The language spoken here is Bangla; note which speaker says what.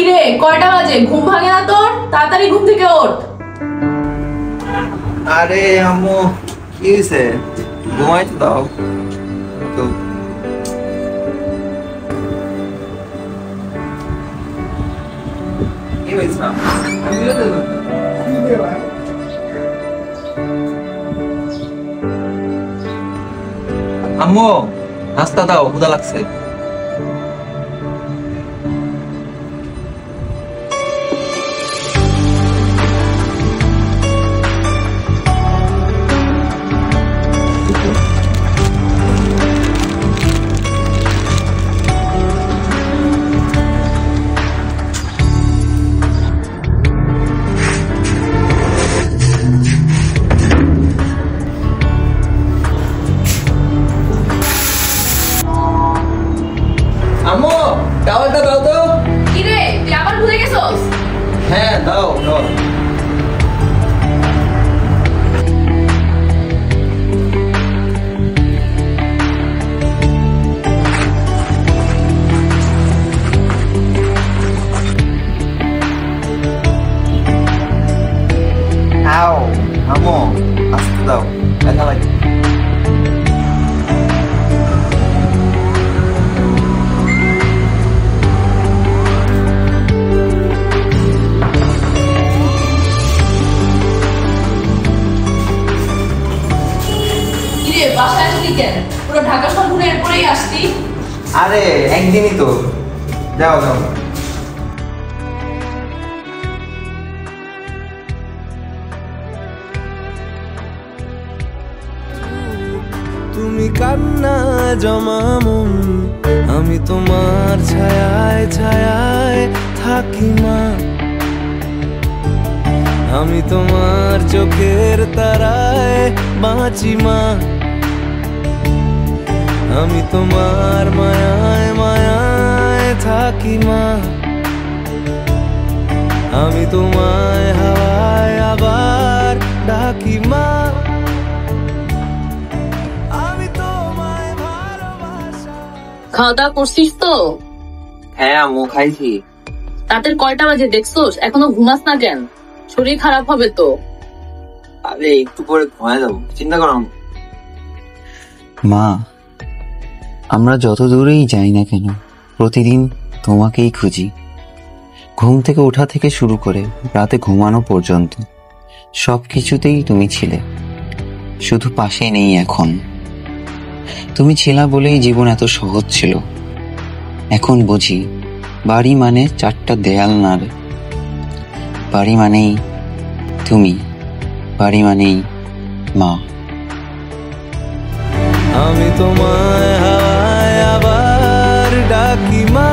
Speaker 1: কিরে কয়টা বাজে? ঘুম ভাঙে না তোর? তাড়াতাড়ি ঘুম থেকে ওঠ।
Speaker 2: আরে আম্মু কি হয়েছে? ঘুমাইতে দাও তো। কি হয়েছে? আম্মু নাস্তা দাও, ক্ষুধা লাগছে। আম্মু টাওয়ালটা দাও তো।
Speaker 1: কিরে তুই আবার ভুলে গেছস?
Speaker 2: হ্যাঁ দাও দাও। আও আম্মু আস্তে দাও, ব্যথা লাগে।
Speaker 1: কিরে বাসায় আসলি কেন? পুরো ঢাকা শহর ঘুরে এরপরেই আসতি?
Speaker 2: আরে একদিনই তো, যাও যাও।
Speaker 3: তুমি কান্না জমা মন, আমি তোমার ছায়ায় ছায়ায় থাকি মা। আমি তোমার চোখের তারায় বাঁচি মা। আমি তোমার মায়ায় মায়ায় থাকি মা। আমি তোমায় হাওয়ায় আবার ডাকি মা।
Speaker 1: খাওয়া দাওয়া করছিস তো?
Speaker 2: হ্যাঁ আম্মু খাইছি।
Speaker 1: রাতের কয়টা বাজে দেখছোস? এখনো ঘুমাস না কেন? শরীর খারাপ হবে তো।
Speaker 2: আরে একটু পরে ঘুমায় যাবো, চিন্তা করো।
Speaker 4: মা, আমরা যত দূরেই যাই না কেন প্রতিদিন তোমাকেই খুঁজি। ঘুম থেকে ওঠা থেকে শুরু করে রাতে ঘুমানো পর্যন্ত সবকিছুতেই তুমি ছিলে, শুধু পাশে নেই এখন। তুমি ছিলা বলেই জীবন এত সহজ ছিল। এখন বুঝি বাড়ি মানে চারটা দেয়াল না রে, বাড়ি মানেই তুমি, বাড়ি মানেই মা।
Speaker 3: আমি তোমায় হাওয়ায় আবার ডাকি মা।